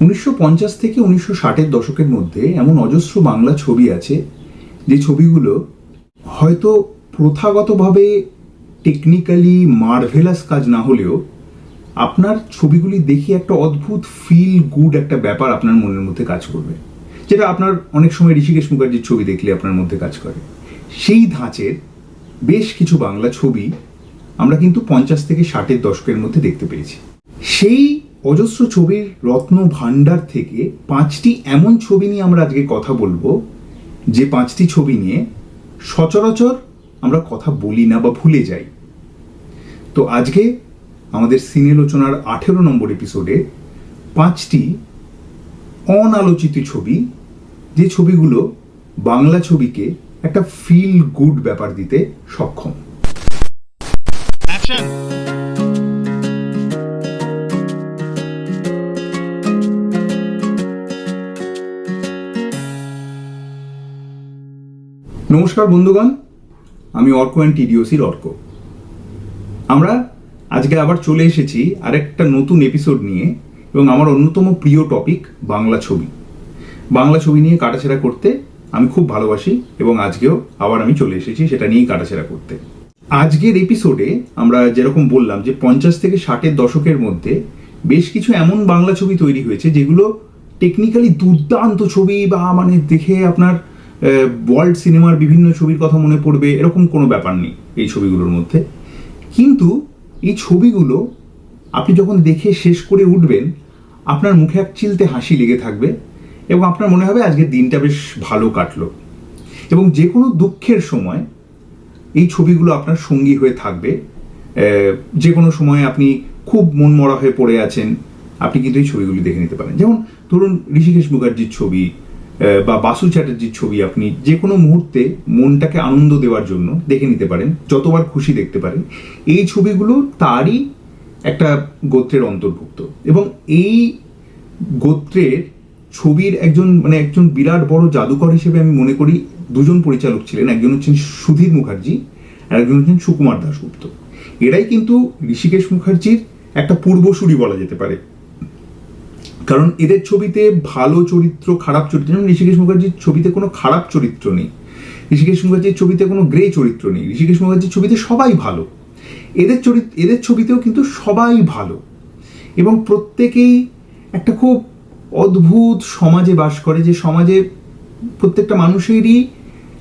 1950 থেকে 1960-এর দশকের মধ্যে এমন অজস্র বাংলা ছবি আছে যে ছবিগুলো হয়তো প্রথাগতভাবে টেকনিক্যালি মার্ভেলাস কাজ না হলেও আপনার ছবিগুলি দেখে একটা অদ্ভুত ফিল গুড একটা ব্যাপার আপনার মনের মধ্যে কাজ করবে, যেটা আপনার অনেক সময় ঋষিকেশ মুখার্জির ছবি দেখলে আপনার মধ্যে কাজ করে। সেই ধাঁচের বেশ কিছু বাংলা ছবি আমরা কিন্তু 50 থেকে 60-এর দশকের মধ্যে দেখতে পেয়েছি। সেই অজস্র ছবির রত্ন ভাণ্ডার থেকে 5টি এমন ছবি নিয়ে আমরা আজকে কথা বলবো, যে 5টি ছবি নিয়ে সচরাচর আমরা কথা বলি না বা ভুলে যাই। তো আজকে আমাদের সিনেলোচনার 18 নম্বর এপিসোডে 5টি অনালোচিত ছবি, যে ছবিগুলো বাংলা ছবিকে একটা ফিল গুড ব্যাপার দিতে সক্ষম। নমস্কার বন্ধুগণ, আমি অর্ক অ্যান্ড টিডিওসির অর্ক। আমরা আজকে আবার চলে এসেছি আরেকটা নতুন এপিসোড নিয়ে, এবং আমার অন্যতম প্রিয় টপিক বাংলা ছবি। বাংলা ছবি নিয়ে কাটাছেড়া করতে আমি খুব ভালোবাসি, এবং আজকেও আবার আমি চলে এসেছি সেটা নিয়েই কাটাছেড়া করতে। আজকের এপিসোডে আমরা যেরকম বললাম যে 50 থেকে 60-এর দশকের মধ্যে বেশ কিছু এমন বাংলা ছবি তৈরি হয়েছে যেগুলো টেকনিক্যালি দুর্দান্ত ছবি, বা মানে দেখে আপনার ওয়ার্ল্ড সিনেমার বিভিন্ন ছবির কথা মনে পড়বে এরকম কোনো ব্যাপার নেই এই ছবিগুলোর মধ্যে। কিন্তু এই ছবিগুলো আপনি যখন দেখে শেষ করে উঠবেন, আপনার মুখে এক চিলতে হাসি লেগে থাকবে, এবং আপনার মনে হবে আজকের দিনটা বেশ ভালো কাটলো। এবং যে কোনো দুঃখের সময় এই ছবিগুলো আপনার সঙ্গী হয়ে থাকবে। যে কোনো সময় আপনি খুব মনমরা হয়ে পড়ে আছেন, আপনি কিন্তু এই ছবিগুলি দেখে নিতে পারেন। যেমন ধরুন ঋষিকেশ মুখার্জির ছবি বা বাসু চ্যাটার্জির ছবি আপনি যে কোনো মুহূর্তে মনটাকে আনন্দ দেওয়ার জন্য দেখে নিতে পারেন, যতবার খুশি দেখতে পারেন। এই ছবিগুলো তারই একটা গোত্রের অন্তর্ভুক্ত, এবং এই গোত্রের ছবির একজন বিরাট বড় জাদুকর হিসেবে আমি মনে করি দুজন পরিচালক ছিলেন। একজন হচ্ছেন সুধীর মুখার্জি আর একজন হচ্ছেন সুকুমার দাশগুপ্ত। এরাই কিন্তু ঋষিকেশ মুখার্জির একটা পূর্বসূরি বলা যেতে পারে, কারণ এদের ছবিতে ভালো চরিত্র, খারাপ চরিত্র, যেমন ঋষিকেশ মুখার্জির ছবিতে কোনো খারাপ চরিত্র নেই, ঋষিকেশ মুখার্জির ছবিতে কোনো গ্রে চরিত্র নেই, ঋষিকেশ মুখার্জির ছবিতে সবাই ভালো। এদের ছবিতেও কিন্তু সবাই ভালো, এবং প্রত্যেকেই একটা খুব অদ্ভুত সমাজে বাস করে, যে সমাজে প্রত্যেকটা মানুষেরই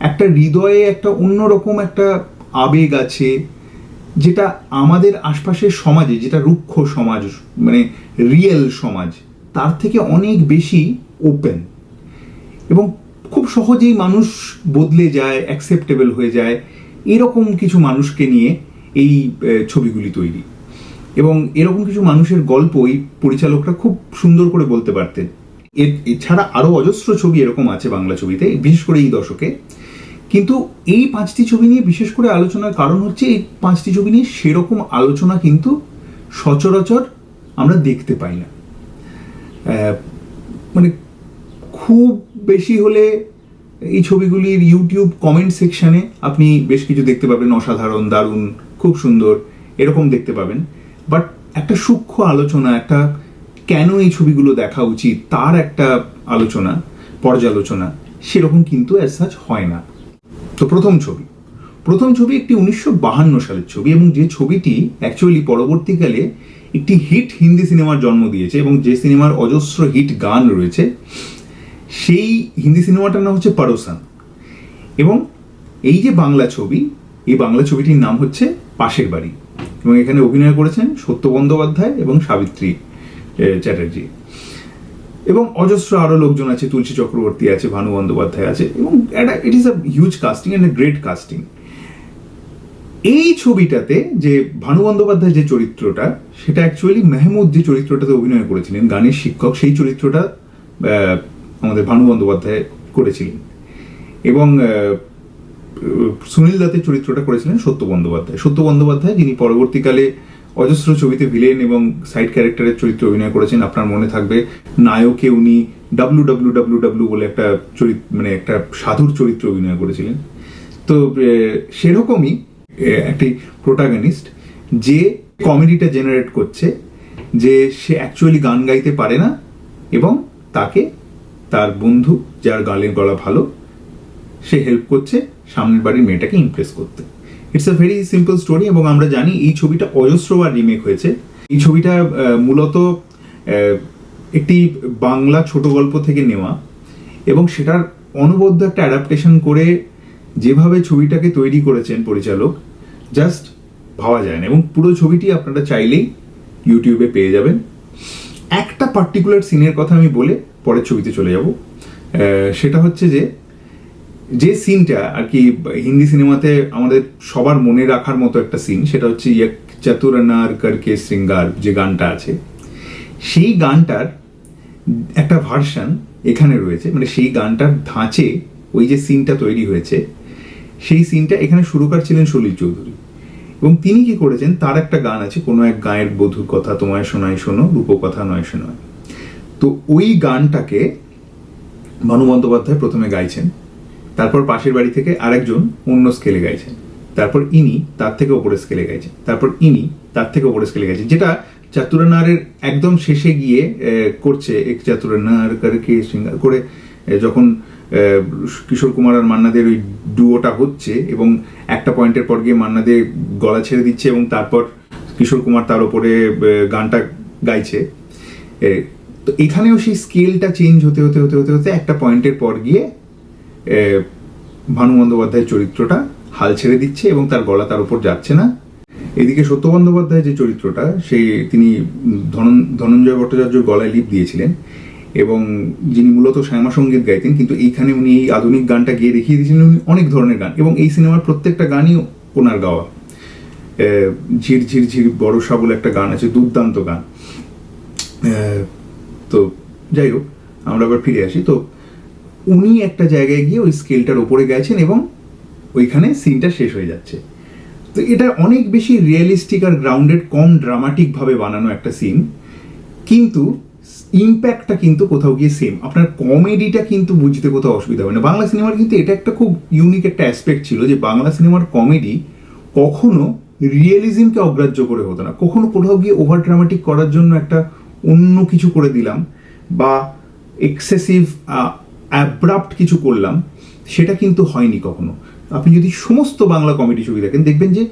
একটা হৃদয়ে একটা অন্যরকম একটা আবেগ আছে, যেটা আমাদের আশপাশের সমাজে, যেটা রুক্ষ সমাজ মানে রিয়েল সমাজ, তার থেকে অনেক বেশি ওপেন, এবং খুব সহজেই মানুষ বদলে যায়, অ্যাকসেপ্টেবল হয়ে যায়। এরকম কিছু মানুষকে নিয়ে এই ছবিগুলি তৈরি, এবং এরকম কিছু মানুষের গল্প এই পরিচালকরা খুব সুন্দর করে বলতে পারতেন। এছাড়া আরও অজস্র ছবি এরকম আছে বাংলা ছবিতে, বিশেষ করে এই দশকে। কিন্তু এই 5টি ছবি নিয়ে বিশেষ করে আলোচনার কারণ হচ্ছে, এই 5টি ছবি নিয়ে সেরকম আলোচনা কিন্তু সচরাচর আমরা দেখতে পাই না। মানে খুব বেশি হলে এই ছবিগুলির ইউটিউব কমেন্ট সেকশানে আপনি বেশ কিছু দেখতে পাবেন, অসাধারণ, দারুণ, খুব সুন্দর, এরকম দেখতে পাবেন। বাট একটা সূক্ষ্ম আলোচনা, একটা কেন এই ছবিগুলো দেখা উচিত তার একটা আলোচনা, পর্যালোচনা, সেরকম কিন্তু অ্যাজ সাচ হয় না। তো প্রথম ছবি একটি 1952 সালের ছবি, এবং যে ছবিটি অ্যাকচুয়ালি পরবর্তীকালে একটি হিট হিন্দি সিনেমার জন্ম দিয়েছে, এবং যে সিনেমার অজস্র হিট গান রয়েছে। সেই হিন্দি সিনেমাটার নাম হচ্ছে পড়োসান। এবং এই যে বাংলা ছবি, এই বাংলা ছবিটির নাম হচ্ছে পাশের বাড়ি, এবং এখানে অভিনয় করেছেন সত্য বন্দ্যোপাধ্যায় এবং সাবিত্রী চ্যাটার্জি, এবং অজস্র আরও লোকজন আছে, তুলসী চক্রবর্তী আছে, ভানু বন্দ্যোপাধ্যায় আছে, এবং it is a huge casting and a great casting. এই ছবিটাতে যে ভানু বন্দ্যোপাধ্যায় যে চরিত্রটা, সেটা অ্যাকচুয়ালি মেহমুদ যে চরিত্রটাতে অভিনয় করেছিলেন, গানের শিক্ষক, সেই চরিত্রটা আমাদের ভানু বন্দ্যোপাধ্যায় করেছিলেন, এবং সুনীল দত্তের চরিত্রটা করেছিলেন সত্য বন্দ্যোপাধ্যায়, যিনি পরবর্তীকালে অজস্র ছবিতে ভিলেন এবং সাইড ক্যারেক্টারের চরিত্রে অভিনয় করেছেন। আপনার মনে থাকবে নায়কে উনি WWWW বলে একটা একটা সাধুর চরিত্রে অভিনয় করেছিলেন। তো সেরকমই একটি প্রোটাগনিস্ট যে কমেডিটা জেনারেট করছে, যে সে অ্যাকচুয়ালি গান গাইতে পারে না, এবং তাকে তার বন্ধু, যার গালের গলা ভালো, সে হেল্প করছে সামনের বাড়ির মেয়েটাকে ইমপ্রেস করতে। It's a very simple story. এবং আমরা জানি এই ছবিটা অজস্রবার রিমেক হয়েছে। এই ছবিটা মূলত একটি বাংলা ছোট গল্প থেকে নেওয়া, এবং সেটার অনবদ্য একটা অ্যাডাপ্টেশন করে যেভাবে ছবিটাকে তৈরি করেছেন পরিচালক, জাস্ট ভাবা যায় না। এবং পুরো ছবিটি আপনারা চাইলেই ইউটিউবে পেয়ে যাবেন। একটা পার্টিকুলার সিনের কথা আমি বলে পরের ছবিতে চলে যাব। সেটা হচ্ছে যে সিনটা আর কি হিন্দি সিনেমাতে আমাদের সবার মনে রাখার মতো একটা সিন, সেটা হচ্ছে এক চতুর নার করকে শৃঙ্গার, যে গানটা আছে, সেই গানটার একটা ভার্সন এখানে রয়েছে। মানে সেই গানটার ধাঁচে ওই যে সিনটা তৈরি হয়েছে, সেই সিনটা এখানে সুরকার ছিলেন সলিল চৌধুরী। এবং তিনি কি করেছেন, তার একটা গান আছে, কোনো এক গায়ের বধুর কথা তোমায় শোনাই শোনো, রূপকথা নয় শোনায়। তো ওই গানটাকে ভানু বন্দ্যোপাধ্যায় প্রথমে গাইছেন, তারপর পাশের বাড়ি থেকে আরেকজন অন্য স্কেলে গাইছেন, তারপর ইনি তার থেকে ওপরে স্কেলে গাইছেন, তারপর ইনি তার থেকে ওপরে স্কেলে গাইছেন, যেটা চাতুরানারের একদম শেষে গিয়ে করছে এক চাতুরানার করকে শৃঙ্গার করে, যখন কিশোর কুমার আর মান্নাদের ওই ডুয়োটা হচ্ছে এবং একটা পয়েন্টের পর গিয়ে মান্নাদে গলা ছেড়ে দিচ্ছে এবং তারপর কিশোর কুমার তার উপরে গানটা গাইছে। তো এখানেও সেই স্কেলটা চেঞ্জ হতে হতে হতে হতে হতে একটা পয়েন্টের পর গিয়ে ভানু বন্দ্যোপাধ্যায়ের চরিত্রটা হাল ছেড়ে দিচ্ছে এবং তার গলা তার উপর যাচ্ছে না। এদিকে সত্য বন্দ্যোপাধ্যায় যে চরিত্রটা, তিনি ধনঞ্জয় ভট্টাচার্যর গলায় লিপ দিয়েছিলেন এবং যিনি মূলত শ্যামা সঙ্গীত গাইতেন, কিন্তু এইখানে উনি এই আধুনিক গানটা গিয়ে দেখিয়ে দিয়েছিলেন উনি অনেক ধরনের গান, এবং এই সিনেমার প্রত্যেকটা গানই ওনার গাওয়া। ঝির ঝির ঝির বড়সা বলে একটা গান আছে, দুর্দান্ত গান। তো যাই হোক, আমরা আবার ফিরে আসি। তো উনি একটা জায়গায় গিয়ে ওই স্কেলটার ওপরে গেছেন এবং ওইখানে সিনটা শেষ হয়ে যাচ্ছে। তো এটা অনেক বেশি রিয়েলিস্টিক আর গ্রাউন্ডেড, কম ড্রামাটিক ভাবে বানানো একটা সিন, কিন্তু ইম্প্যাক্টটা কিন্তু কোথাও গিয়ে সেম। আপনার কমেডিটা কিন্তু বুঝতে কোথাও অসুবিধা হবে না। বাংলা সিনেমার কিন্তু এটা একটা খুব ইউনিক একটা অ্যাসপেক্ট ছিল যে বাংলা সিনেমার কমেডি কখনো রিয়েলিজমকে অগ্রাহ্য করে হতো না। কখনো কোথাও গিয়ে ওভার ড্রামাটিক করার জন্য একটা অন্য কিছু করে দিলাম বা এক্সেসিভ অ্যাব্রাপ্ট কিছু করলাম, সেটা কিন্তু হয়নি কখনো। আপনি যদি সমস্ত বাংলা কমেডি ছবি দেখেন, দেখবেন যে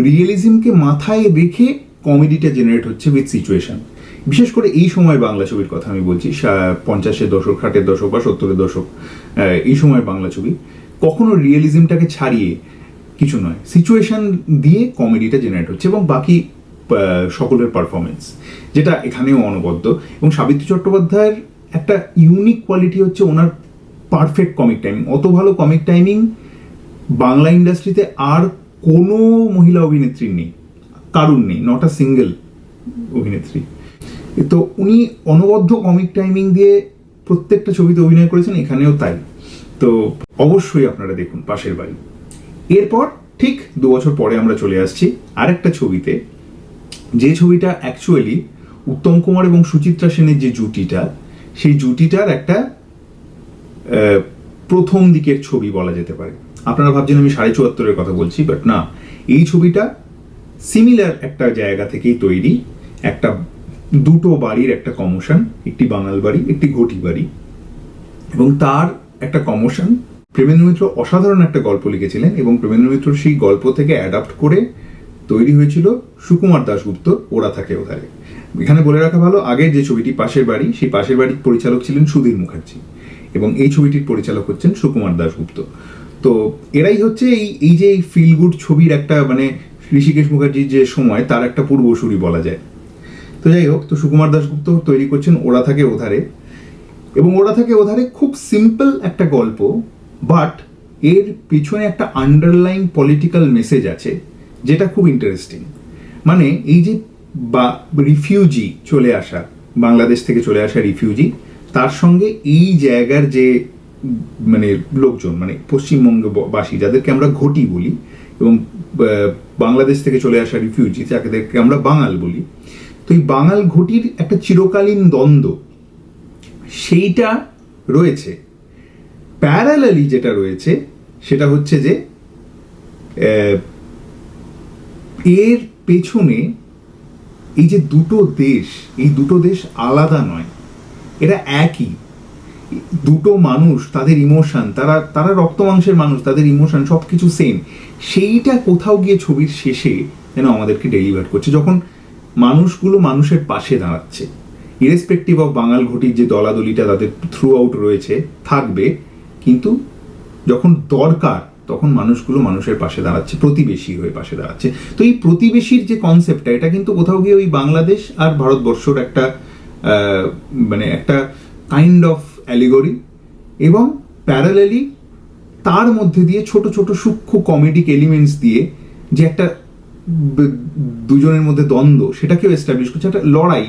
রিয়েলিজমকে মাথায় রেখে কমেডিটা জেনারেট হচ্ছে উইথ সিচুয়েশন। বিশেষ করে এই সময় বাংলা ছবির কথা আমি বলছি, 50-এর দশক, 60-এর দশক বা 70-এর দশক, এই সময় বাংলা ছবি কখনো রিয়েলিজমটাকে ছাড়িয়ে কিছু নয়, সিচুয়েশন দিয়ে কমেডিটা জেনারেট হচ্ছে এবং বাকি সকলের পারফরমেন্স, যেটা এখানেও অনবদ্য। এবং সাবিত্রী চট্টোপাধ্যায়ের একটা ইউনিক কোয়ালিটি হচ্ছে ওনার পারফেক্ট কমিক টাইমিং। অত ভালো কমিক টাইমিং বাংলা ইন্ডাস্ট্রিতে আর কোনো মহিলা অভিনেত্রীর নেই, কারুর নেই, নট আ সিঙ্গেল অভিনেত্রী। তো উনি অনবদ্য কমিক টাইমিং দিয়ে প্রত্যেকটা ছবিতে অভিনয় করেছেন, এখানেও তাই। তো অবশ্যই আপনারা দেখুন পাশের বাড়ি। এরপর ঠিক 2 বছর পরে আমরা চলে আসছি আরেকটা ছবিতে, যে ছবিটা অ্যাকচুয়ালি উত্তম কুমার এবং সুচিত্রা সেনের যে জুটিটা, সেই জুটিটার একটা প্রথম দিকের ছবি বলা যেতে পারে। আপনারা ভাবছেন আমি 74-এর কথা বলছি, বাট না, এই ছবিটা সিমিলার একটা জায়গা থেকেই তৈরি। একটা দুটো বাড়ির একটা কমোশন, একটি বাঙাল বাড়ি, একটি ঘটি বাড়ি, এবং তার একটা কমোশন। প্রেমেন্দ্র মিত্র অসাধারণ একটা গল্প লিখেছিলেন এবং প্রেমেন্দ্র মিত্র সেই গল্প থেকে অ্যাডাপ্ট করে তৈরি হয়েছিল সুকুমার দাশগুপ্ত ওরা থাকে ওধারে। এখানে বলে রাখা ভালো, আগের যে ছবিটি পাশের বাড়ি, সেই পাশের বাড়ির পরিচালক ছিলেন সুধীর মুখার্জি এবং এই ছবিটির পরিচালক হচ্ছেন সুকুমার দাশগুপ্ত। তো এরাই হচ্ছে এই যে ফিল গুড ছবির একটা, মানে ঋষিকেশ মুখার্জির যে সময়, তার একটা পূর্বসূরি বলা যায়। তো যাই হোক, তো সুকুমার দাশগুপ্ত তৈরি করছেন ওরা থাকে ওধারে, এবং ওরা থাকে ওধারে খুব সিম্পল একটা গল্প, বাট এর পিছনে একটা আন্ডারলাইন পলিটিক্যাল মেসেজ আছে যেটা খুব ইন্টারেস্টিং। মানে এই যে রিফিউজি চলে আসা, বাংলাদেশ থেকে চলে আসা রিফিউজি, তার সঙ্গে এই জায়গার যে মানে লোকজন, মানে পশ্চিমবঙ্গবাসী যাদেরকে আমরা ঘটি বলি, এবং বাংলাদেশ থেকে চলে আসা রিফিউজি যাদেরকে আমরা বাঙাল বলি, তো এই বাঙাল ঘটির একটা চিরকালীন দ্বন্দ্ব সেইটা রয়েছে। প্যারালালি যেটা রয়েছে সেটা হচ্ছে যে এর পেছনে এই যে দুটো দেশ, এই দুটো দেশ আলাদা নয়, এটা একই, দুটো মানুষ, তাদের ইমোশন, তারা রক্ত মাংসের মানুষ, তাদের ইমোশন সব কিছু সেম। সেইটা কোথাও গিয়ে ছবির শেষে যেন আমাদেরকে ডেলিভার করছে, যখন মানুষগুলো মানুষের পাশে দাঁড়াচ্ছে, ইরেসপেক্টিভ অফ বাঙাল ঘটির যে দলাদলিটা তাদের থ্রু আউট রয়েছে থাকবে, কিন্তু যখন দরকার তখন মানুষগুলো মানুষের পাশে দাঁড়াচ্ছে, প্রতিবেশী হয়ে পাশে দাঁড়াচ্ছে। তো এই প্রতিবেশীর যে কনসেপ্টটা, এটা কিন্তু কোথাও গিয়ে ওই বাংলাদেশ আর ভারতবর্ষর একটা মানে একটা কাইন্ড অফ অ্যালিগরি, এবং প্যারালেলি তার মধ্যে দিয়ে ছোট ছোট সূক্ষ্ম কমেডিক এলিমেন্টস দিয়ে যে একটা দুজনের মধ্যে দ্বন্দ্ব, সেটাকেও এস্টাবলিশ করছে, একটা লড়াই।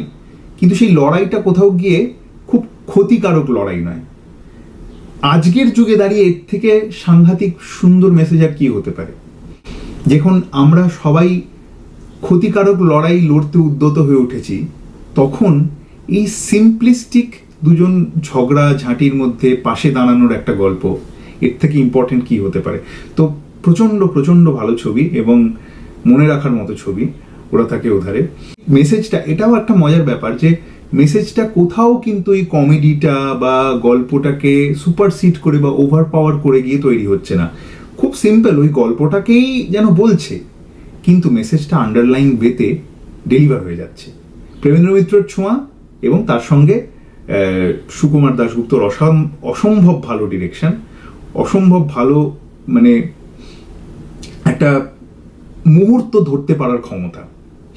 কিন্তু সেই লড়াইটা কোথাও গিয়ে খুব ক্ষতিকারক লড়াই নয়। আজকের যুগে দাঁড়িয়ে এর থেকে সাংঘাতিক সুন্দর মেসেজ আর কি হতে পারে? যখন আমরা সবাই ক্ষতিকারক লড়াই লড়তে উদ্যত হয়ে উঠেছি, তখন এই সিম্পলিস্টিক দুজন ঝগড়া ঝাঁটির মধ্যে পাশে দাঁড়ানোর একটা গল্প, এর থেকে ইম্পর্টেন্ট কি হতে পারে? তো প্রচণ্ড প্রচণ্ড ভালো ছবি এবং মনে রাখার মতো ছবি ওরা থাকে ওধারে। মেসেজটা, এটাও একটা মজার ব্যাপার যে মেসেজটা কোথাও কিন্তু এই কমেডিটা বা গল্পটাকে সুপারসিড করে বা ওভার পাওয়ার করে গিয়ে তৈরি হচ্ছে না। খুব সিম্পল, ওই গল্পটাকেই যেন বলছে, কিন্তু মেসেজটা আন্ডারলাইন ওয়েতে ডেলিভার হয়ে যাচ্ছে। প্রেমেন্দ্র মিত্রর ছোঁয়া এবং তার সঙ্গে সুকুমার দাশগুপ্তর অসম্ভব ভালো ডিরেকশন, অসম্ভব ভালো মানে একটা মুহূর্ত ধরতে পারার ক্ষমতা,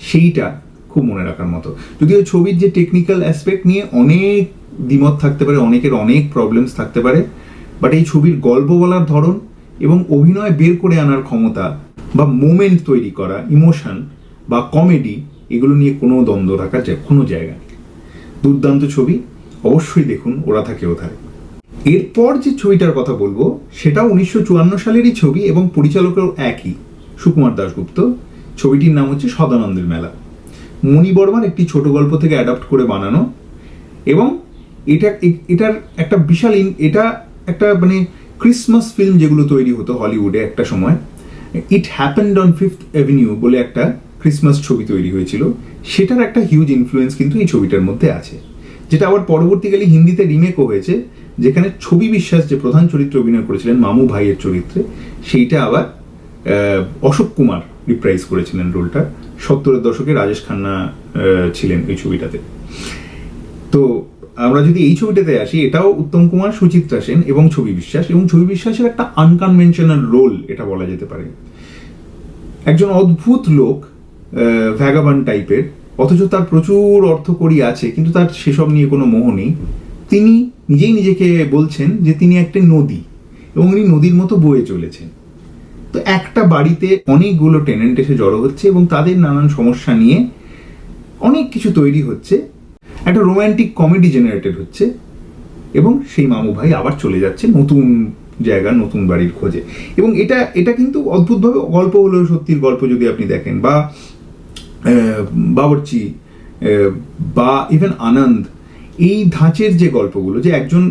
সেইটা খুব মনে রাখার মতো। যদিও ছবির যে টেকনিক্যাল অ্যাসপেক্ট নিয়ে অনেক দ্বিমত থাকতে পারে, অনেকের অনেক প্রবলেমস থাকতে পারে, বাট এই ছবির গল্প বলার ধরন এবং অভিনয় বের করে আনার ক্ষমতা বা মোমেন্ট তৈরি করা, ইমোশন বা কমেডি, এগুলো নিয়ে কোনো দ্বন্দ্ব রাখার কোনো জায়গা নেই। দুর্দান্ত ছবি, অবশ্যই দেখুন ওরা থাকে ওধারে। এরপর যে ছবিটার কথা বলবো সেটাও 1954 সালেরই ছবি এবং পরিচালকেরও একই, সুকুমার দাশগুপ্ত। ছবিটির নাম হচ্ছে সদানন্দের মেলা। মণি বর্মার একটি ছোট গল্প থেকে অ্যাডাপ্ট করে বানানো, এবং এটার একটা বিশাল এটা একটা মানে ক্রিসমাস ফিল্ম যেগুলো তৈরি হতো হলিউডে একটা সময়, it happened on fifth avenue বলে একটা ক্রিসমাস ছবি তৈরি হয়েছিল, সেটার একটা হিউজ ইনফ্লুয়েন্স কিন্তু এই ছবিটার মধ্যে আছে, যেটা আবার পরবর্তীকালে হিন্দিতে রিমেকও হয়েছে, যেখানে ছবি বিশ্বাস যে প্রধান চরিত্রে অভিনয় করেছিলেন মামু ভাইয়ের চরিত্রে, সেইটা আবার অশোক কুমার রিপ্রাইজ করেছিলেন রোলটা। 70-এর দশকে রাজেশ খান্না ছিলেন এই ছবিটাতে। তো আমরা যদি এই ছবিটাতে আসি, এটাও উত্তম কুমার, সুচিত্রা সেন এবং ছবি বিশ্বাস, এবং ছবি বিশ্বাসের একটা আনকনভেনশনাল রোল এটা বলা যেতে পারে। একজন অদ্ভুত লোক, ভ্যাগাবান টাইপের, অথচ তার প্রচুর অর্থকড়ি আছে, কিন্তু তার সেসব নিয়ে কোনো মোহ নেই। তিনি নিজেই নিজেকে বলছেন যে তিনি একটা নদী, এবং উনি নদীর মতো বয়ে চলেছেন। তো একটা বাড়িতে অনেকগুলো টেনেন্ট এসে জড়ো হচ্ছে এবং তাদের নানান সমস্যা নিয়ে অনেক কিছু তৈরি হচ্ছে, একটা রোম্যান্টিক কমেডি জেনারেটেড হচ্ছে, এবং সেই মামু ভাই আবার চলে যাচ্ছে নতুন জায়গা, নতুন বাড়ির খোঁজে। এবং এটা কিন্তু অদ্ভুতভাবে গল্প হলো সত্যির গল্প যদি আপনি দেখেন, বা বাবরচি বা ইভেন আনন্দ, এই ধাঁচের যে গল্পগুলো, যে একজন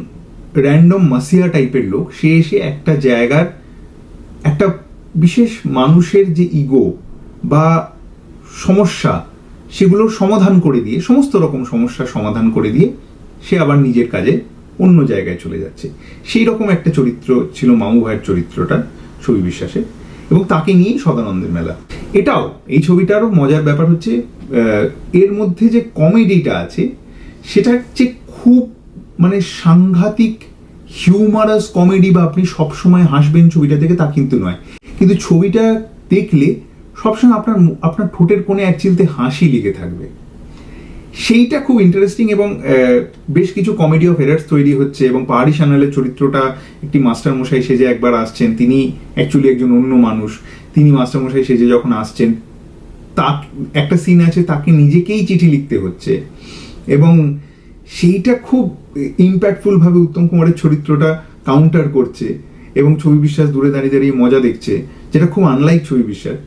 র্যান্ডম মাসিয়া টাইপের লোক, সে এসে একটা জায়গার একটা বিশেষ মানুষের যে ইগো বা সমস্যা, সেগুলোর সমাধান করে দিয়ে, সমস্ত রকম সমস্যার সমাধান করে দিয়ে সে আবার নিজের কাজে অন্য জায়গায় চলে যাচ্ছে। সেই রকম একটা চরিত্র ছিল মামু ভাইয়ের চরিত্রটা ছবি বিশ্বাসে, এবং তাকে নিয়েই সদানন্দের মেলা। এটাও, এই ছবিটারও মজার ব্যাপার হচ্ছে এর মধ্যে যে কমেডিটা আছে সেটা হচ্ছে খুব মানে সাংঘাতিক হিউমারাস কমেডি, বা আপনি সবসময় হাসবেন ছবিটা দেখে তা কিন্তু নয়, কিন্তু ছবিটা দেখলে সবসময় আপনার ঠোঁটের কোণে এক চিলতে হাসি লেগে থাকবে। সেইটা খুব ইন্টারেস্টিং, এবং বেশ কিছু কমেডি অফ এরার্স তৈরি হচ্ছে, এবং পাহাড়ি সান্যালের চরিত্রটা একটি মাস্টারমশাই সেজে একবার আসছেন, তিনি অ্যাকচুয়ালি একজন অন্য মানুষ, তিনি মাস্টারমশাই সেজে যখন আসছেন, তা একটা সিন আছে তাকে নিজেকেই চিঠি লিখতে হচ্ছে, এবং সেইটা খুব ইম্প্যাক্টফুল ভাবে উত্তম কুমারের চরিত্রটা কাউন্টার করছে, এবং ছবি বিশ্বাস দূরে দাঁড়িয়ে দাঁড়িয়ে মজা দেখছে, যেটা খুব আনলাইক ছবি বিশ্বাস।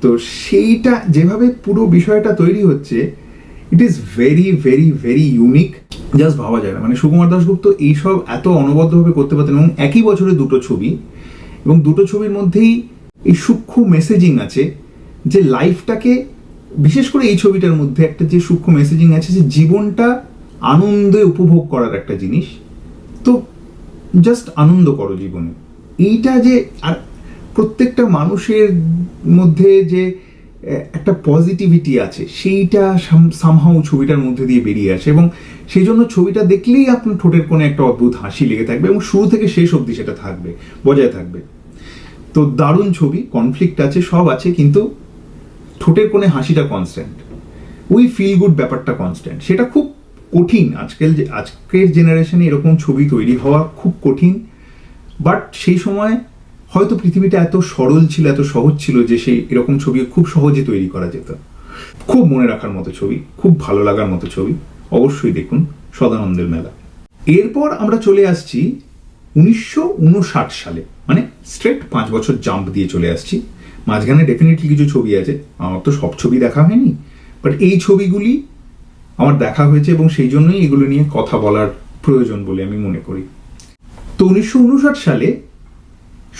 তো সেইটা যেভাবে পুরো বিষয়টা তৈরি হচ্ছে, it is very very very unique, just ভাবা যায় না। মানে সুকুমার দাশগুপ্ত এইসব এত অনবদ্যভাবে করতে পারতেন, এবং একই বছরে দুটো ছবি, এবং দুটো ছবির মধ্যেই এই সূক্ষ্ম মেসেজিং আছে যে লাইফটাকে, বিশেষ করে এই ছবিটার মধ্যে একটা যে সূক্ষ্ম মেসেজিং আছে যে জীবনটা আনন্দে উপভোগ করার একটা জিনিস। তো জাস্ট আনন্দ করো জীবনে। এইটা যে আর প্রত্যেকটা মানুষের মধ্যে যে একটা পজিটিভিটি আছে সেইটা সামহাউ ছবিটার মধ্যে দিয়ে বেরিয়ে আসে, এবং সেই জন্য ছবিটা দেখলেই আপনার ঠোঁটের কোণে একটা অদ্ভুত হাসি লেগে থাকবে এবং শুরু থেকে শেষ অবধি সেটা থাকবে, বজায় থাকবে। তো দারুণ ছবি, কনফ্লিক্ট আছে, সব আছে, কিন্তু ঠোঁটের কোণে হাসিটা কনস্ট্যান্ট, ওই ফিল গুড ব্যাপারটা কনস্ট্যান্ট। সেটা খুব কঠিন, আজকের জেনারেশনে এরকম ছবি তৈরি হওয়া খুব কঠিন। বাট সেই সময় হয়তো পৃথিবীটা এত সরল ছিল, এত সহজ ছিল যে সেই এরকম ছবি খুব সহজে তৈরি করা যেত। খুব মনে রাখার মতো ছবি, খুব ভালো লাগার মতো ছবি, অবশ্যই দেখুন সদানন্দের মেলা। এরপর আমরা চলে আসছি 1959 সালে, মানে স্ট্রেট 5 বছর জাম্প দিয়ে চলে আসছি। মাঝখানে ডেফিনেটলি কিছু ছবি আছে, আমার তো সব ছবি দেখা হয়নি, বাট এই ছবিগুলি আমার দেখা হয়েছে এবং সেই জন্যই এগুলো নিয়ে কথা বলার প্রয়োজন বলে আমি মনে করি। তো 1959 সালে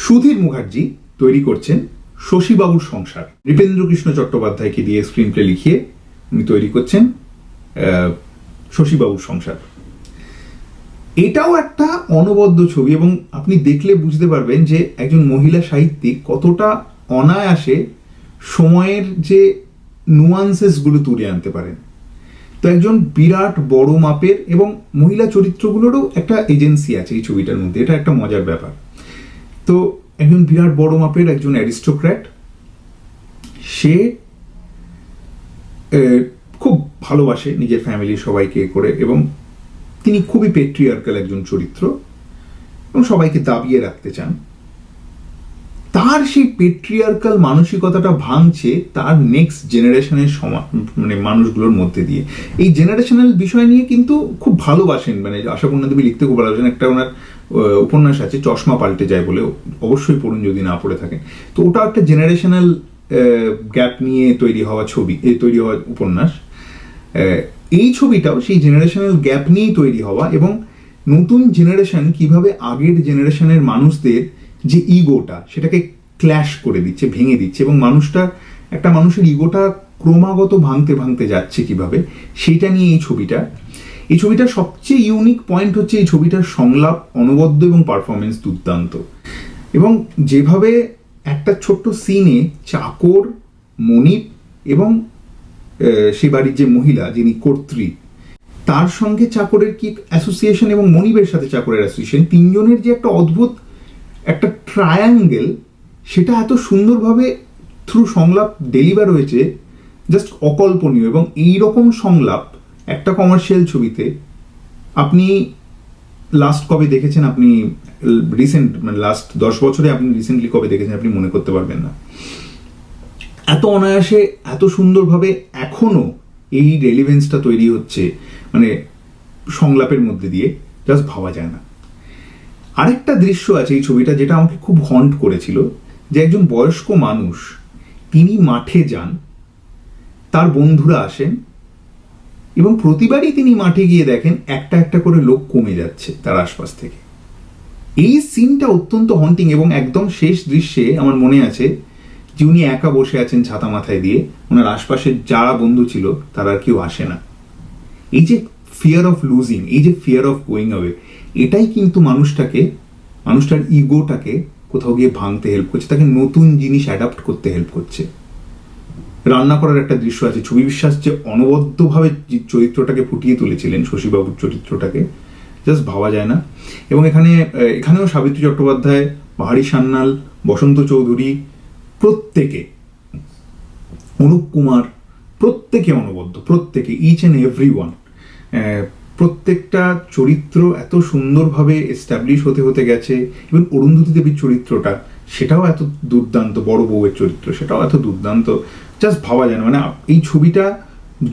সুধীর মুখার্জি তৈরি করছেন শশীবাবুর সংসার। নৃপেন্দ্র কৃষ্ণ চট্টোপাধ্যায়কে দিয়ে স্ক্রিন প্লে লিখিয়ে উনি তৈরি করছেন শশীবাবুর সংসার। এটাও একটা অনবদ্য ছবি এবং আপনি দেখলে বুঝতে পারবেন যে একজন মহিলা সাহিত্যিক কতটা অনায়াসে সময়ের যে নুয়ান্সেসগুলো তুলে আনতে পারেন। তো একজন বিরাট বড় মাপের এবং মহিলা চরিত্রগুলোরও একটা এজেন্সি আছে এই ছবিটার মধ্যে, এটা একটা মজার ব্যাপার। তো একজন বিরাট বড় মাপের একজন অ্যারিস্টোক্র্যাট, সে খুব ভালোবাসে নিজের ফ্যামিলির সবাইকে করে এবং তিনি খুবই পেট্রিয়ার্কাল একজন চরিত্র এবং সবাইকে দাবিয়ে রাখতে চান। তার সেই পেট্রিয়ার্কাল মানসিকতাটা ভাঙছে তার নেক্সট জেনারেশনের মানে মানুষগুলোর মধ্যে দিয়ে। এই জেনারেশনাল বিষয় নিয়ে কিন্তু খুব ভালোবাসেন, মানে আশাপূর্ণা দেবী লিখতে খুব ভালোবাসেন। একটা ওনার উপন্যাস আছে চশমা পাল্টে যায় বলে, অবশ্যই পড়ুন যদি না পড়ে থাকেন। তো ওটা একটা জেনারেশনাল গ্যাপ নিয়ে তৈরি হওয়া ছবি, তৈরি হওয়া উপন্যাস। এই ছবিটাও সেই জেনারেশনাল গ্যাপ নিয়েই তৈরি হওয়া এবং নতুন জেনারেশন কিভাবে আগের জেনারেশনের মানুষদের যে ইগোটা সেটাকে ক্ল্যাশ করে দিচ্ছে, ভেঙে দিচ্ছে, এবং একটা মানুষের ইগোটা ক্রমাগত ভাঙতে ভাঙতে যাচ্ছে কিভাবে, সেইটা নিয়ে এই ছবিটার সবচেয়ে ইউনিক পয়েন্ট হচ্ছে এই ছবিটার সংলাপ অনবদ্য এবং পারফরমেন্স দুর্দান্ত। এবং যেভাবে একটা ছোট্ট সিনে চাকর, মনিব এবং সেই বাড়ির যে মহিলা যিনি কর্ত্রী, তার সঙ্গে চাকরের কি অ্যাসোসিয়েশন এবং মনিবের সাথে চাকরের অ্যাসোসিয়েশন, তিনজনের যে একটা অদ্ভুত একটা ট্রায়াঙ্গেল, সেটা এত সুন্দরভাবে থ্রু সংলাপ ডেলিভার হয়েছে, জাস্ট অকল্পনীয়। এবং এই রকম সংলাপ একটা কমার্শিয়াল ছবিতে আপনি লাস্ট কবে দেখেছেন, আপনি রিসেন্ট মানে লাস্ট 10 বছরে আপনি রিসেন্টলি কবে দেখেছেন আপনি মনে করতে পারবেন না। এত অনায়াসে এত সুন্দরভাবে এখনো এই রেলিভেন্সটা তৈরি হচ্ছে মানে সংলাপের মধ্যে দিয়ে, জাস্ট ভাবা যায় না। আরেকটা দৃশ্য আছে এই ছবিটা যেটা আমাকে খুব হন্ট করেছিল, যে একজন বয়স্ক মানুষ তিনি মাঠে যান, তার বন্ধুরা আসেন এবং প্রতিবারই তিনি মাঠে গিয়ে দেখেন একটা একটা করে লোক কমে যাচ্ছে তার আশপাশ থেকে। এই সিনটা অত্যন্ত হন্টিং এবং একদম শেষ দৃশ্যে আমার মনে আছে যে উনি একা বসে আছেন ছাতা মাথায় দিয়ে, ওনার আশপাশে যারা বন্ধু ছিল তারা আর কেউ আসে না। এই যে ফিয়ার অফ লুজিং, এই যে ফিয়ার অফ গোয়িং অ্যাওয়ে, এটাই কিন্তু মানুষটার ইগোটাকে কোথাও গিয়ে ভাঙতে হেল্প করছে, তাকে নতুন জিনিস অ্যাডাপ্ট করতে হেল্প করছে। রান্না করার একটা দৃশ্য আছে, ছবি বিশ্বাস যে অনবদ্যভাবে চরিত্রটাকে ফুটিয়ে তুলেছিলেন, শশীবাবুর চরিত্রটাকে, জাস্ট ভাবা যায় না। এবং এখানেও সাবিত্রী চট্টোপাধ্যায়, বাহারি সান্যাল, বসন্ত চৌধুরী, প্রত্যেকে, অনুপ কুমার, প্রত্যেকে অনবদ্য, প্রত্যেকে, ইচ অ্যান্ড এভরি ওয়ান, প্রত্যেকটা চরিত্র এত সুন্দরভাবে এস্টাবলিশ হতে গেছে। এবং অরুন্ধতী দেবীর চরিত্রটা, সেটাও এত দুর্দান্ত, বড় বউয়ের চরিত্র সেটাও এত দুর্দান্ত, জাস্ট ভাবা যায় না। মানে এই ছবিটা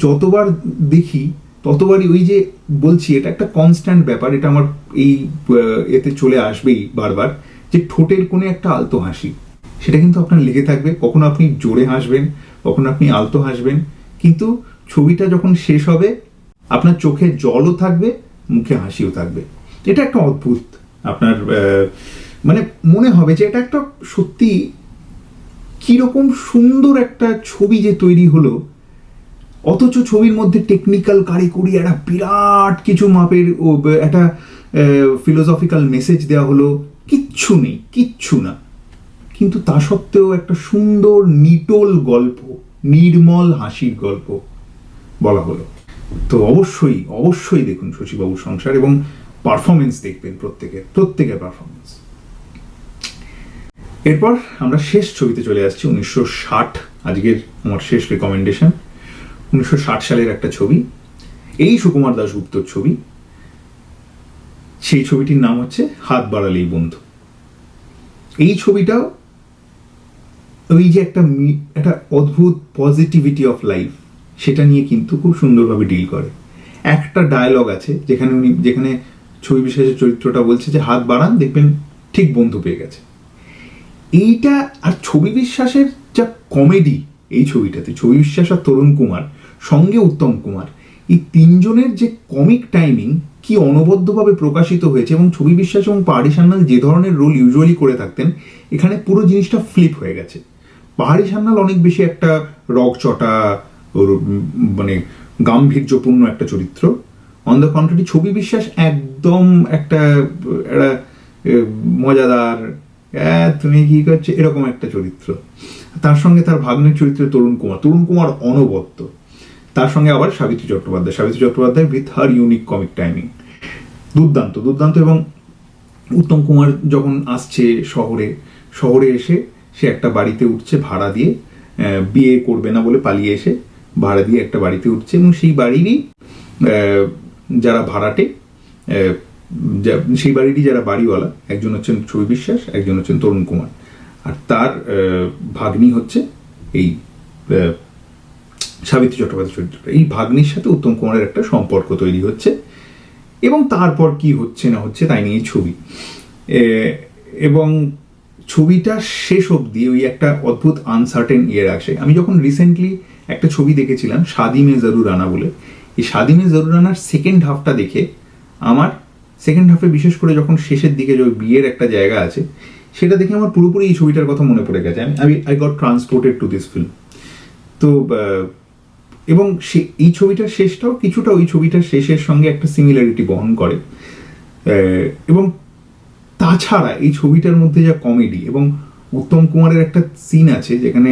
যতবার দেখি ততবারই ওই যে বলছি, এটা একটা কনস্ট্যান্ট ব্যাপার, এটা আমার এই এতে চলে আসবেই বারবার, যে ঠোঁটের কোণে একটা আলতো হাসি, সেটা কিন্তু আপনার লেগে থাকবে। কখনো আপনি জোরে হাসবেন, কখনো আপনি আলতো হাসবেন, কিন্তু ছবিটা যখন শেষ হবে আপনার চোখে জলও থাকবে, মুখে হাসিও থাকবে। এটা একটা অদ্ভুত আপনার মানে মনে হবে যে এটা একটা সত্যি কিরকম সুন্দর একটা ছবি যে তৈরি হলো, অথচ ছবির মধ্যে টেকনিক্যাল কারিগরি একটা বিরাট কিছু মাপের একটা ফিলোসফিক্যাল মেসেজ দেওয়া হলো, কিচ্ছু নেই, কিচ্ছু না। কিন্তু তা সত্ত্বেও একটা সুন্দর নিটোল গল্প, নির্মল হাসির গল্প বলা হলো। তো অবশ্যই অবশ্যই দেখুন শশীবাবুর সংসার এবং পারফরমেন্স দেখবেন প্রত্যেকের পারফরমেন্স। এরপর আমরা শেষ ছবিতে চলে আসছি, 1960, আজকের আমার শেষ রেকমেন্ডেশন। 1960 সালের একটা ছবি, এই সুকুমার দাশগুপ্তর ছবি। সেই ছবিটির নাম হচ্ছে হাত বাড়ালেই বন্ধু। এই ছবিটাও ওই যে একটা অদ্ভুত পজিটিভিটি অফ লাইফ, সেটা নিয়ে কিন্তু খুব সুন্দরভাবে ডিল করে। একটা ডায়লগ আছে যেখানে ছবি বিশেষের চরিত্রটা বলছে যে হাত বাড়ান, দেখবেন ঠিক বন্ধু পেয়ে গেছে। এইটা আর ছবি বিশ্বাসের যা কমেডি এই ছবিটাতে, ছবি বিশ্বাস আর তরুণ কুমার সঙ্গে উত্তম কুমার, এই তিনজনের যে কমিক টাইমিং কি অনবদ্যভাবে প্রকাশিত হয়েছে। এবং ছবি বিশ্বাস এবং পাহাড়ি সান্যাল যে ধরনের রোল ইউজুয়ালি করে থাকতেন, এখানে পুরো জিনিসটা ফ্লিপ হয়ে গেছে। পাহাড়ি সান্যাল অনেক বেশি একটা রকচটা, ওর মানে গাম্ভীর্যপূর্ণ একটা চরিত্র। অন দ্য কন্ট্রারি ছবি বিশ্বাস একদম একটা মজাদার, তুমি কি করছো এরকম একটা চরিত্র। তার সঙ্গে তার ভাগ্নের চরিত্রে তরুণ কুমার অনবদ্য। তার সঙ্গে আবার Savitri Chattopadhyay with her unique comic timing, দুর্দান্ত। এবং উত্তম কুমার যখন আসছে শহরে এসে সে একটা বাড়িতে উঠছে ভাড়া দিয়ে, বিয়ে করবে না বলে পালিয়ে এসে ভাড়া দিয়ে একটা বাড়িতে উঠছে, এবং সেই বাড়িরই যারা ভাড়াটে, সেই বাড়িরই যারা বাড়িওয়ালা, একজন হচ্ছেন ছবি বিশ্বাস, একজন হচ্ছেন তরুণ কুমার, আর তার ভাগ্নি হচ্ছে এই সাবিত্রী চট্টোপাধ্যায় চরিত্রটা। এই ভাগ্নির সাথে উত্তম কুমারের একটা সম্পর্ক তৈরি হচ্ছে, এবং তারপর কি হচ্ছে না হচ্ছে তাই নিয়ে ছবি। এবং ছবিটা শেষ অবধি ওই একটা অদ্ভুত আনসার্টেন আসে। আমি যখন রিসেন্টলি একটা ছবি দেখেছিলাম শাদি মে জরুর আনা বলে, এই শাদি মে জরুর আনার সেকেন্ড হাফটা দেখে আমার, সেকেন্ড হাফে বিশেষ করে যখন শেষের দিকে যে বিয়ের একটা জায়গা আছে, সেটা দেখে আমার পুরোপুরি এই ছবিটার কথা মনে পড়ে গেছে। I got transported to this film. তো এবং এই ছবিটার শেষটাও কিছুটা ওই ছবিটার শেষের সঙ্গে একটা সিমিলারিটি বহন করে। এবং তাছাড়া এই ছবিটার মধ্যে যা কমেডি, এবং উত্তম কুমারের একটা সিন আছে যেখানে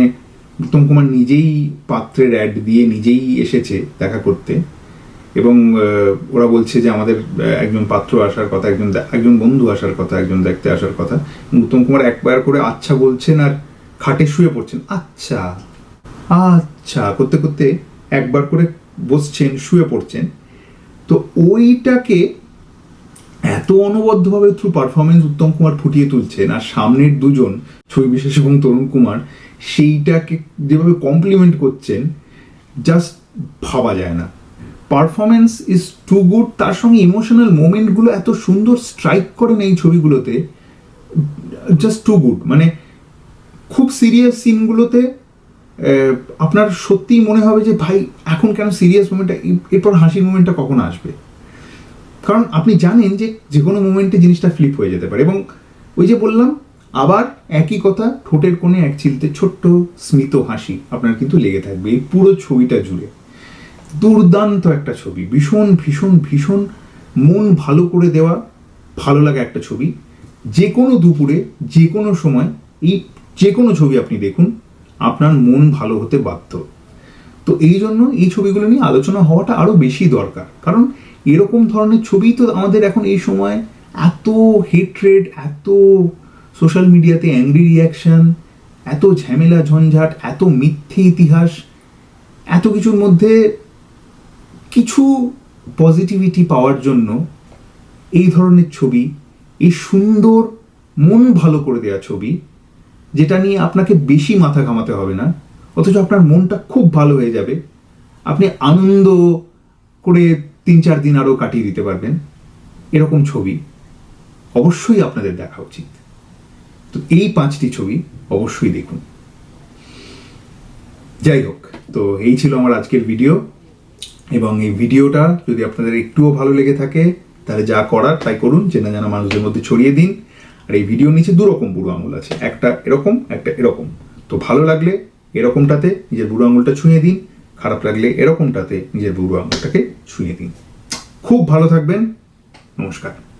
উত্তম কুমার নিজেই পাত্রের অ্যাড দিয়ে নিজেই এসেছে দেখা করতে, এবং ওরা বলছে যে আমাদের একজন পাত্র আসার কথা, একজন বন্ধু আসার কথা, একজন দেখতে আসার কথা। উত্তম কুমার একবার করে আচ্ছা বলছেন আর খাটে শুয়ে পড়ছেন, আচ্ছা আচ্ছা করতে করতে একবার করে বসছেন, শুয়ে পড়ছেন। তো ওইটাকে এত অনবদ্যভাবে থ্রু পারফরমেন্স উত্তম কুমার ফুটিয়ে তুলছেন, আর সামনের দুজন ছবি বিশেষ এবং তরুণ কুমার সেইটাকে যেভাবে কমপ্লিমেন্ট করছেন, জাস্ট ভাবা যায় না। পারফরমেন্স ইজ টু গুড, তার সঙ্গে ইমোশনাল মোমেন্টগুলো এত সুন্দর স্ট্রাইক করেন এই ছবিগুলোতে, জাস্ট টু গুড। মানে খুব সিরিয়াস সিনগুলোতে আপনার সত্যিই মনে হবে যে ভাই এখন কেন সিরিয়াস মোমেন্টটা, এরপর হাসির মোমেন্টটা কখন আসবে। কারণ আপনি জানেন যে কোনো মোমেন্টে জিনিসটা ফ্লিপ হয়ে যেতে পারে। এবং ওই যে বললাম, আবার একই কথা, ঠোঁটের কোণে এক চিলতে ছোট্ট স্মিত হাসি আপনার কিন্তু লেগে থাকবে এই পুরো ছবিটা জুড়ে। দুর্দান্ত একটা ছবি, ভীষণ ভীষণ ভীষণ মন ভালো করে দেওয়া, ভালো লাগা একটা ছবি। যে কোনো দুপুরে, যে কোনো সময় এই যে কোনো ছবি আপনি দেখুন, আপনার মন ভালো হতে বাধ্য। তো এই জন্য এই ছবিগুলো নিয়ে আলোচনা হওয়াটা আরও বেশি দরকার, কারণ এরকম ধরনের ছবি তো আমাদের এখন এই সময় এত হেট্রেড, এত সোশ্যাল মিডিয়াতে অ্যাংরি রিয়াকশন, এত ঝামেলা ঝঞ্ঝাট, এত মিথ্যে ইতিহাস, এত কিছুর মধ্যে কিছু পজিটিভিটি পাওয়ার জন্য এই ধরনের ছবি, এই সুন্দর মন ভালো করে দেওয়া ছবি, যেটা নিয়ে আপনাকে বেশি মাথা ঘামাতে হবে না, অথচ আপনার মনটা খুব ভালো হয়ে যাবে, আপনি আনন্দ করে 3-4 দিন আরও কাটিয়ে দিতে পারবেন, এরকম ছবি অবশ্যই আপনাদের দেখা উচিত। তো এই 5টি ছবি অবশ্যই দেখুন। যাই হোক, তো এই ছিল আমার আজকের ভিডিও, এবং এই ভিডিওটা যদি আপনাদের একটুও ভালো লেগে থাকে তাহলে যা করার তাই করুন, চেনা জানা মানুষদের মধ্যে ছড়িয়ে দিন। আর এই ভিডিওর নিচে 2 রকম বুড়ো আঙুল আছে, একটা এরকম, একটা এরকম। তো ভালো লাগলে এরকমটাতে নিজের বুড়ো আঙুলটা ছুঁয়ে দিন, খারাপ লাগলে এরকমটাতে নিজের বুড়ো আঙুলটাকে ছুঁয়ে দিন। খুব ভালো থাকবেন। নমস্কার।